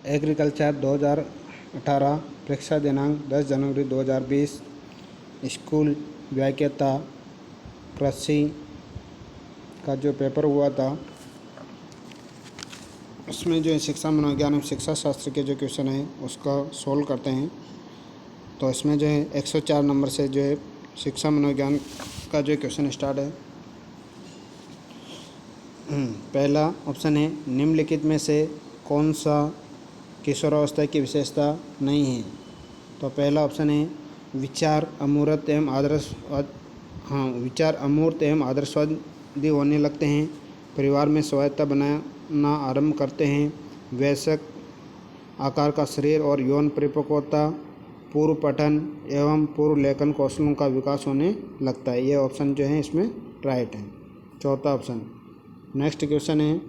Agriculture 2018, परीक्षा दिनांक 10 जनवरी 2020। School व्याख्याता कृषि का जो पेपर हुआ था उसमें जो है शिक्षा मनोविज्ञान एवं शिक्षा शास्त्र के जो क्वेश्चन हैं उसका सोल्व करते हैं। तो इसमें जो है 104 नंबर से जो है शिक्षा मनोविज्ञान का जो क्वेश्चन स्टार्ट है। पहला ऑप्शन है, निम्नलिखित में से कौन सा किशोरावस्था की विशेषता नहीं है। तो पहला ऑप्शन है, विचार अमूर्त एवं आदर्शवादी होने लगते हैं, परिवार में स्वायत्तता बनाना आरंभ करते हैं, वयस्क आकार का शरीर और यौन परिपक्वता, पूर्व पठन एवं पूर्व लेखन कौशलों का विकास होने लगता है। ये ऑप्शन जो है इसमें राइट है, चौथा ऑप्शन। नेक्स्ट क्वेश्चन है,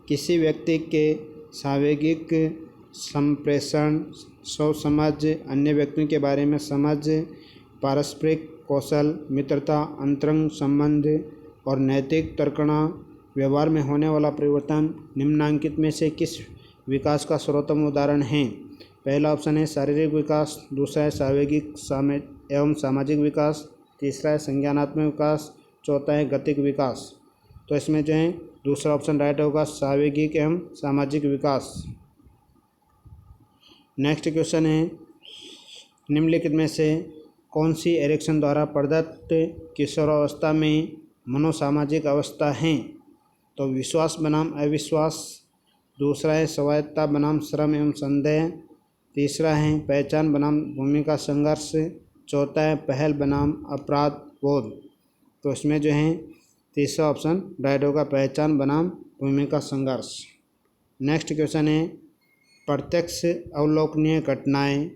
किसी व्यक्ति के सावेगिक संप्रेषण, सोच समझ, अन्य व्यक्तियों के बारे में समझ, पारस्परिक कौशल, मित्रता, अंतरंग संबंध और नैतिक तर्कणा, व्यवहार में होने वाला परिवर्तन निम्नांकित में से किस विकास का सर्वोत्तम उदाहरण है। पहला ऑप्शन है शारीरिक विकास, दूसरा है सावेगिक एवं सामाजिक विकास, तीसरा है संज्ञानात्मक विकास, चौथा है गतिक विकास। तो इसमें जो है दूसरा ऑप्शन राइट होगा, सावेगिक एवं सामाजिक विकास। नेक्स्ट क्वेश्चन है, निम्नलिखित में से कौन सी एरिक्सन द्वारा प्रदत्त किशोरावस्था में मनोसामाजिक अवस्था हैं। तो विश्वास बनाम अविश्वास, दूसरा है स्वायत्तता बनाम श्रम एवं संदेह, तीसरा है पहचान बनाम भूमिका संघर्ष, चौथा है पहल बनाम अपराध बोध। तो इसमें जो है तीसरा ऑप्शन राइट होगा, पहचान बनाम भूमिका संघर्ष। नेक्स्ट क्वेश्चन है, प्रत्यक्ष अवलोकनीय घटनाएं,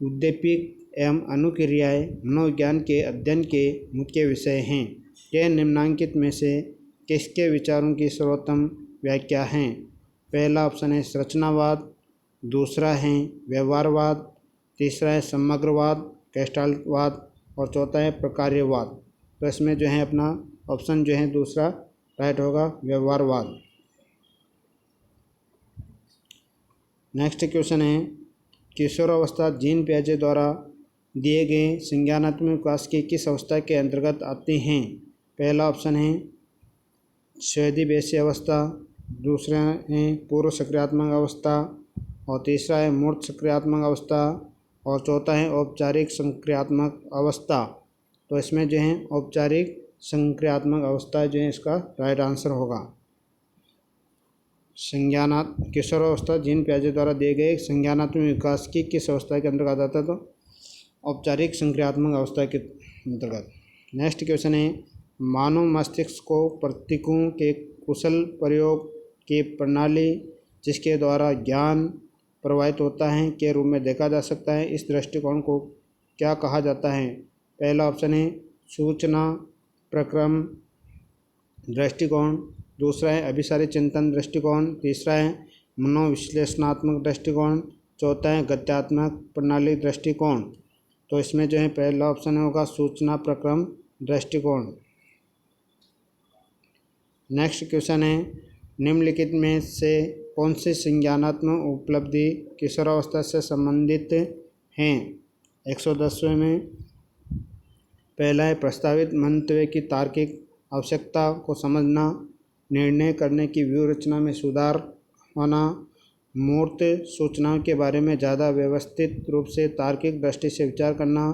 उद्दीपक एवं अनुक्रियाएं मनोविज्ञान के अध्ययन के मुख्य विषय हैं। ये निम्नांकित में से किसके विचारों की सर्वोत्तम व्याख्या हैं। पहला ऑप्शन है संरचनावाद, दूसरा है व्यवहारवाद, तीसरा है समग्रवाद गेस्टाल्टवाद और चौथा है प्रकार्यवाद। तो इसमें जो है अपना ऑप्शन जो है दूसरा राइट होगा, व्यवहारवाद। नेक्स्ट क्वेश्चन है, किशोरावस्था जीन पियाजे द्वारा दिए गए संज्ञानात्मक विकास की किस अवस्था के अंतर्गत आते हैं। पहला ऑप्शन है स्वेदिवेशी अवस्था, दूसरा है पूर्व सक्रियात्मक अवस्था और तीसरा है मूर्त सक्रियात्मक अवस्था और चौथा है औपचारिक संक्रियात्मक अवस्था। तो इसमें जो है औपचारिक संक्रियात्मक अवस्था जो है इसका राइट आंसर होगा। किशोरावस्था जीन पियाजे द्वारा दिए गए संज्ञानात्मक विकास की किस अवस्था के अंतर्गत आता है। तो औपचारिक संक्रियात्मक अवस्था के अंतर्गत। नेक्स्ट क्वेश्चन है, मानव मस्तिष्क को प्रतीकों के कुशल प्रयोग की प्रणाली जिसके द्वारा ज्ञान प्रवाहित होता है के रूप में देखा जा सकता है। इस दृष्टिकोण को क्या कहा जाता है। पहला ऑप्शन है सूचना प्रक्रम दृष्टिकोण, दूसरा है अभिसारी चिंतन दृष्टिकोण, तीसरा है मनोविश्लेषणात्मक दृष्टिकोण, चौथा है गत्यात्मक प्रणाली दृष्टिकोण। तो इसमें जो है पहला ऑप्शन होगा सूचना प्रक्रम दृष्टिकोण। नेक्स्ट क्वेश्चन है, निम्नलिखित में से कौन सी संज्ञानात्मक उपलब्धि किशोरावस्था से संबंधित हैं। 110वें में पहला है प्रस्तावित मंतव्य की तार्किक आवश्यकता को समझना, निर्णय करने की व्यूह रचना में सुधार होना, मूर्त सूचनाओं के बारे में ज़्यादा व्यवस्थित रूप से तार्किक दृष्टि से विचार करना,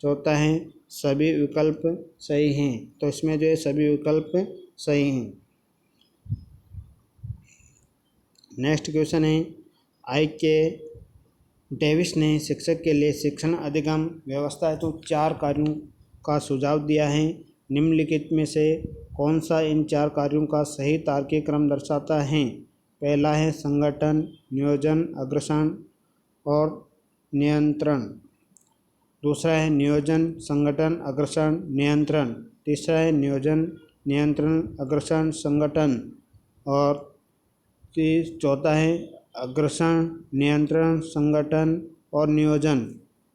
चौथा है सभी विकल्प सही हैं। तो इसमें जो है सभी विकल्प सही हैं। नेक्स्ट क्वेश्चन है, I.K. डेविस ने शिक्षक के लिए शिक्षण अधिगम व्यवस्था हेतु 4 कार्यों का सुझाव दिया है। निम्नलिखित में से कौन सा इन 4 कार्यों का सही तार्किक क्रम दर्शाता है। पहला है संगठन, नियोजन, अग्रसरण और नियंत्रण, दूसरा है नियोजन, संगठन, अग्रसरण, नियंत्रण, तीसरा है नियोजन, नियंत्रण, अग्रसरण, संगठन और चौथा है अग्रसरण, नियंत्रण, संगठन और नियोजन।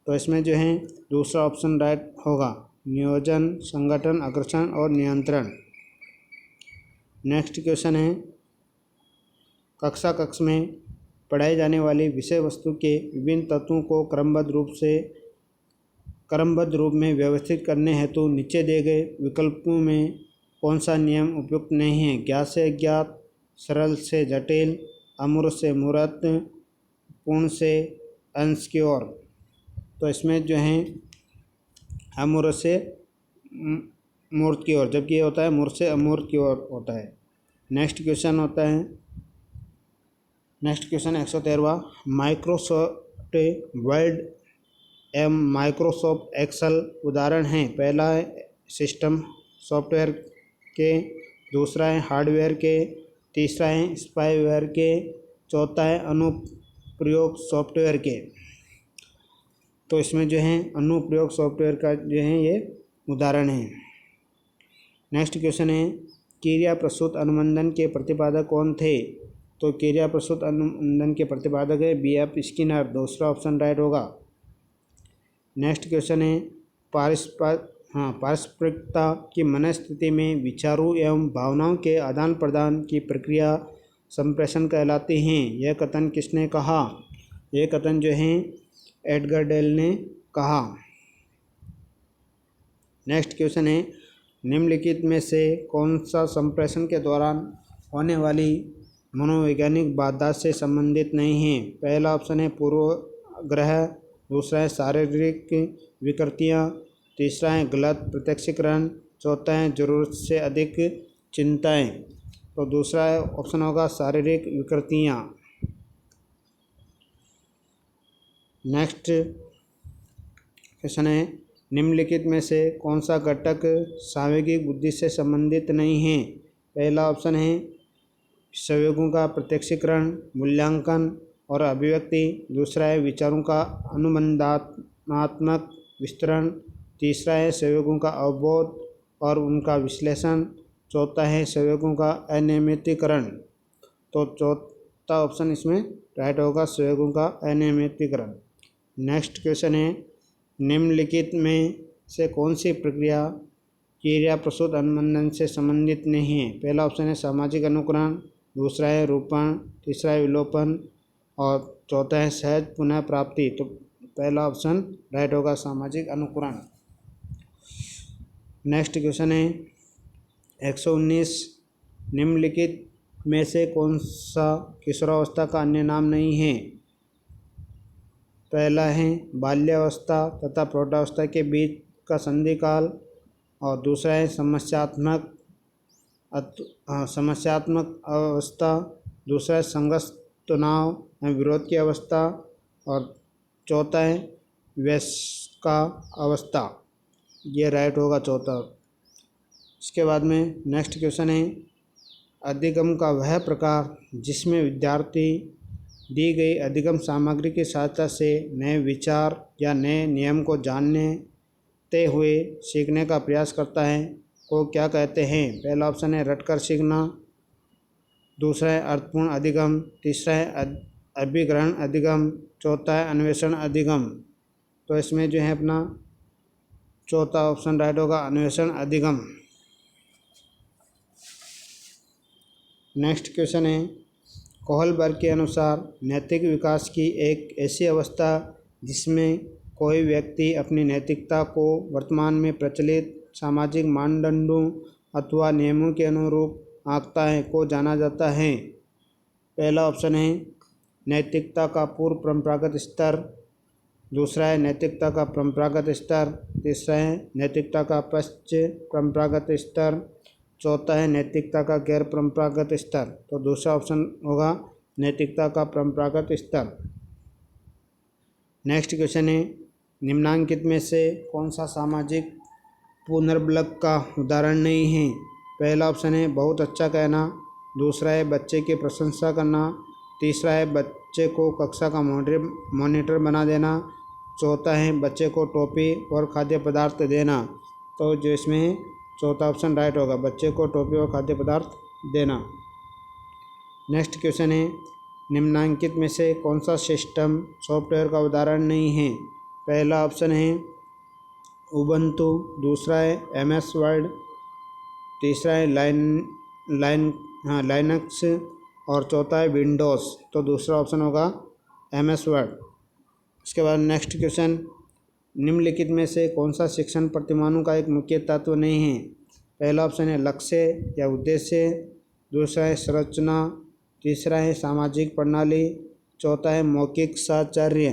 तो इसमें जो है दूसरा ऑप्शन राइट होगा, नियोजन, संगठन, अग्रसरण और नियंत्रण। नेक्स्ट क्वेश्चन है, कक्षा में पढ़ाई जाने वाली विषय वस्तु के विभिन्न तत्वों को क्रमबद्ध रूप में व्यवस्थित करने हेतु नीचे दिए गए विकल्पों में कौन सा नियम उपयुक्त नहीं है? ज्ञात से अज्ञात, सरल से जटिल, अमूर्त से मूर्त, पूर्ण से अंश की ओर। तो इसमें जो है अमूर्त से मूर्त की ओर, जबकि ये होता है मूर्त से अमूर्त की ओर होता है। नेक्स्ट क्वेश्चन 113वां, माइक्रोसॉफ्ट वर्ड एवं माइक्रोसॉफ्ट एक्सेल उदाहरण हैं। पहला है सिस्टम सॉफ्टवेयर के, दूसरा है हार्डवेयर के, तीसरा है स्पाईवेयर के, चौथा है अनुप्रयोग सॉफ्टवेयर के। तो इसमें जो है अनुप्रयोग सॉफ्टवेयर का जो है ये उदाहरण है। नेक्स्ट क्वेश्चन है क्रिया प्रसूत अनुबंधन के प्रतिपादक कौन थे? तो क्रिया प्रसूत अनुबंधन के प्रतिपादक है B.F. स्किनर, दूसरा ऑप्शन राइट होगा। नेक्स्ट क्वेश्चन है पारस्परिकता की मनस्थिति में विचारों एवं भावनाओं के आदान प्रदान की प्रक्रिया संप्रेषण कहलाती हैं। यह कथन किसने कहा? यह कथन जो है एडगर डेल ने कहा। नेक्स्ट क्वेश्चन है निम्नलिखित में से कौन सा संप्रेषण के दौरान होने वाली मनोवैज्ञानिक बाधा से संबंधित नहीं है? पहला ऑप्शन है पूर्वाग्रह, दूसरा है शारीरिक विकृतियाँ, तीसरा है गलत प्रत्यक्षीकरण, चौथा है जरूरत से अधिक चिंताएं। तो दूसरा ऑप्शन होगा शारीरिक विकृतियाँ। नेक्स्ट क्वेश्चन है निम्नलिखित में से कौन सा घटक सांवेगिक बुद्धि से संबंधित नहीं है? पहला ऑप्शन है संवेगों का प्रत्यक्षीकरण, मूल्यांकन और अभिव्यक्ति, दूसरा है विचारों का अनुबंधात्मक विस्तरण, तीसरा है संवेगों का अवबोध और उनका विश्लेषण, चौथा है संवेगों का अनियमितीकरण। तो चौथा ऑप्शन इसमें राइट होगा, संवेगों का अनियमितीकरण। नेक्स्ट क्वेश्चन है निम्नलिखित में से कौन सी प्रक्रिया क्रिया प्रसूत अनुबंधन से संबंधित नहीं है? पहला ऑप्शन है सामाजिक अनुकरण, दूसरा है रूपण, तीसरा है विलोपन और चौथा है सहज पुनः प्राप्ति। तो पहला ऑप्शन राइट होगा, सामाजिक अनुकरण। नेक्स्ट क्वेश्चन है 119, निम्नलिखित में से कौन सा किशोरावस्था का अन्य नाम नहीं है? पहला है बाल्यावस्था तथा प्रौढ़ावस्था के बीच का संधिकाल, और दूसरा है समस्यात्मक अवस्था, दूसरा है संघर्ष तनाव विरोध की अवस्था और चौथा है वयस्का अवस्था। ये राइट होगा चौथा। इसके बाद में नेक्स्ट क्वेश्चन है अधिगम का वह प्रकार जिसमें विद्यार्थी दी गई अधिगम सामग्री की सहायता से नए विचार या नए नियम को जानते हुए सीखने का प्रयास करता है को क्या कहते हैं? पहला ऑप्शन है रटकर सीखना, दूसरा है अर्थपूर्ण अधिगम, तीसरा है अभिग्रहण अधिगम, चौथा है अन्वेषण अधिगम। तो इसमें जो है अपना चौथा ऑप्शन राइट होगा, अन्वेषण अधिगम। नेक्स्ट क्वेश्चन है कोहलबर्ग के अनुसार नैतिक विकास की एक ऐसी अवस्था जिसमें कोई व्यक्ति अपनी नैतिकता को वर्तमान में प्रचलित सामाजिक मानदंडों अथवा नियमों के अनुरूप आंकता है को जाना जाता है। पहला ऑप्शन है नैतिकता का पूर्व परंपरागत स्तर, दूसरा है नैतिकता का परंपरागत स्तर, तीसरा है नैतिकता का पश्चात परंपरागत स्तर, चौथा है नैतिकता का गैर परंपरागत स्तर। तो दूसरा ऑप्शन होगा नैतिकता का परंपरागत स्तर। नेक्स्ट क्वेश्चन है निम्नांकित में से कौन सा सामाजिक पुनर्बलक का उदाहरण नहीं है? पहला ऑप्शन है बहुत अच्छा कहना, दूसरा है बच्चे की प्रशंसा करना, तीसरा है बच्चे को कक्षा का मॉनिटर बना देना, चौथा है बच्चे को टोपी और खाद्य पदार्थ देना। तो जो इसमें चौथा ऑप्शन राइट होगा, बच्चे को टोपी और खाद्य पदार्थ देना। नेक्स्ट क्वेश्चन है निम्नांकित में से कौन सा सिस्टम सॉफ्टवेयर का उदाहरण नहीं है? पहला ऑप्शन है उबंटू, दूसरा है MS वर्ड, तीसरा है लाइनक्स, और चौथा है विंडोज़, तो दूसरा ऑप्शन होगा MS वर्ड। इसके बाद नेक्स्ट क्वेश्चन, निम्नलिखित में से कौन सा शिक्षण प्रतिमानों का एक मुख्य तत्व नहीं है? पहला ऑप्शन है लक्ष्य या उद्देश्य, दूसरा है संरचना, तीसरा है सामाजिक प्रणाली, चौथा है मौखिक साहचर्य।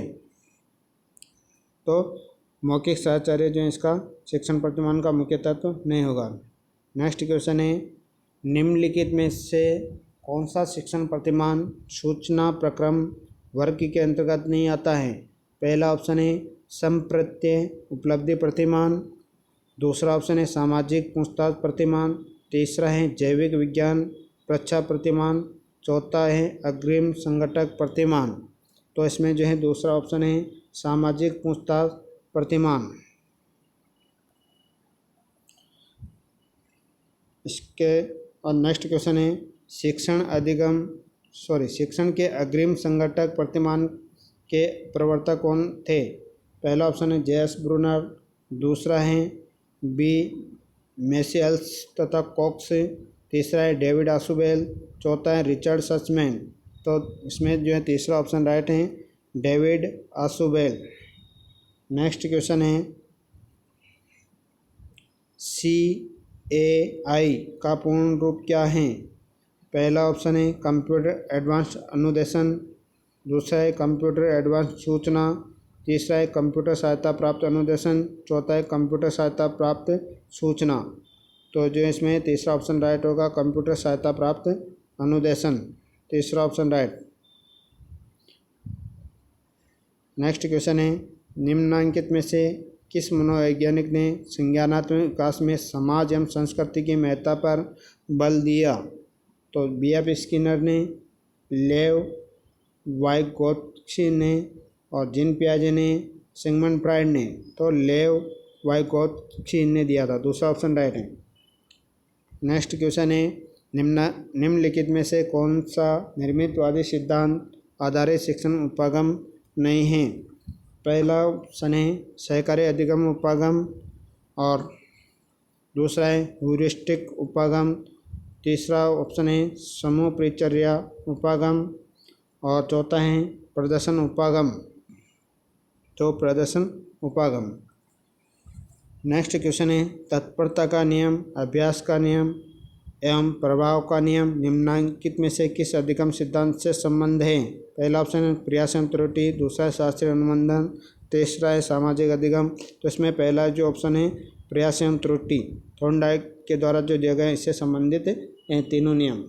तो मौखिक साहचर्य जो है इसका शिक्षण प्रतिमान का मुख्य तत्व नहीं होगा। नेक्स्ट क्वेश्चन है, निम्नलिखित में से कौन सा शिक्षण प्रतिमान सूचना प्रक्रम वर्ग के अंतर्गत नहीं आता है? पहला ऑप्शन है संप्रत्यय उपलब्धि प्रतिमान, दूसरा ऑप्शन है सामाजिक पूछताछ प्रतिमान, तीसरा है जैविक विज्ञान परीक्षा प्रतिमान, चौथा है अग्रिम संगठक प्रतिमान। तो इसमें जो है दूसरा ऑप्शन है सामाजिक पूछताछ प्रतिमान। इसके और नेक्स्ट क्वेश्चन है, शिक्षण के अग्रिम संगठक प्रतिमान के प्रवर्तक कौन थे? पहला ऑप्शन है जेएस ब्रूनर, दूसरा है बी मेसियल्स तथा कॉक्स, तीसरा है डेविड आशुबेल, चौथा है रिचर्ड सचमैन। तो इसमें जो है तीसरा ऑप्शन राइट है डेविड आशुबेल। नेक्स्ट क्वेश्चन है, CAI का पूर्ण रूप क्या है? पहला ऑप्शन है कंप्यूटर एडवांस अनुदेशन, दूसरा है कंप्यूटर एडवांस सूचना, तीसरा है कंप्यूटर सहायता प्राप्त अनुदेशन, चौथा है कंप्यूटर सहायता प्राप्त सूचना। तो जो इसमें तीसरा ऑप्शन राइट होगा कंप्यूटर सहायता प्राप्त अनुदेशन, तीसरा ऑप्शन राइट। नेक्स्ट क्वेश्चन है, निम्नलिखित में से किस मनोवैज्ञानिक ने संज्ञानात्मक विकास में समाज एवं संस्कृति की महत्ता पर बल दिया? तो BF स्किनर ने, लेव वाइगोत्स्की ने और जीन पियाजे ने, सिगमंड फ्राइड ने। तो लेव वाइगोत्स्की ने दिया था, दूसरा ऑप्शन राइट है। नेक्स्ट क्वेश्चन है, निम्नलिखित में से कौन सा निर्मितवादी सिद्धांत आधारित शिक्षण उपागम नहीं है? पहला ऑप्शन है सहकारी अधिगम उपागम, और दूसरा है ह्यूरिस्टिक उपागम, तीसरा ऑप्शन है समूह परिचर्या उपागम, और चौथा है प्रदर्शन उपागम। तो प्रदर्शन उपागम। नेक्स्ट क्वेश्चन है, तत्परता का नियम, अभ्यास का नियम एवं प्रभाव का नियम निम्नलिखित में से किस अधिगम सिद्धांत से संबंध है? पहला ऑप्शन है प्रयास एवं त्रुटि, दूसरा है शास्त्रीय अनुबंधन, तीसरा है सामाजिक अधिगम। तो इसमें पहला जो ऑप्शन है प्रयास एवं त्रुटि थॉर्नडाइक के द्वारा जो दिया गया है इससे संबंधित है तीनों नियम।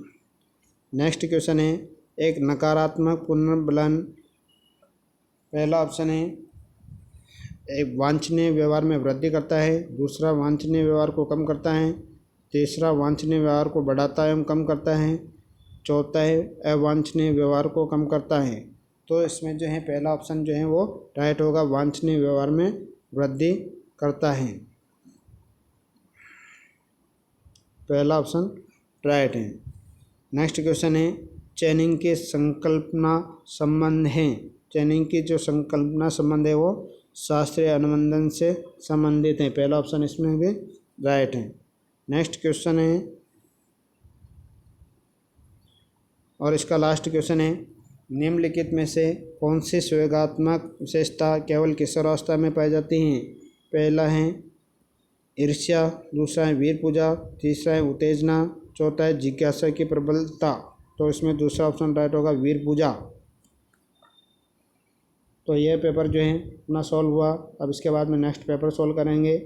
नेक्स्ट क्वेश्चन है, एक नकारात्मक पुनर्बलन, पहला ऑप्शन है एक वांछनीय व्यवहार में वृद्धि करता है, दूसरा वांछनीय व्यवहार को कम करता है, तीसरा वांछनीय व्यवहार को बढ़ाता एवं कम करता है, चौथा है अवांछनीय व्यवहार को कम करता है। तो इसमें जो है पहला ऑप्शन जो है वो राइट होगा, वांछनीय व्यवहार में वृद्धि करता है, पहला ऑप्शन राइट है। नेक्स्ट क्वेश्चन है, चैनिंग की संकल्पना संबंध है, चैनिंग की जो संकल्पना संबंध है वो शास्त्रीय अनुबंधन से संबंधित है, पहला ऑप्शन इसमें भी राइट है। नेक्स्ट क्वेश्चन है और इसका लास्ट क्वेश्चन है, निम्नलिखित में से कौन सी संवेगात्मक विशेषता केवल किशोरावस्था में पाई जाती हैं? पहला है ईर्ष्या, दूसरा है वीर पूजा, तीसरा है उत्तेजना, चौथा है जिज्ञासा की प्रबलता। तो इसमें दूसरा ऑप्शन राइट होगा वीर पूजा। तो यह पेपर जो है अपना सॉल्व हुआ। अब इसके बाद में नेक्स्ट पेपर सॉल्व करेंगे।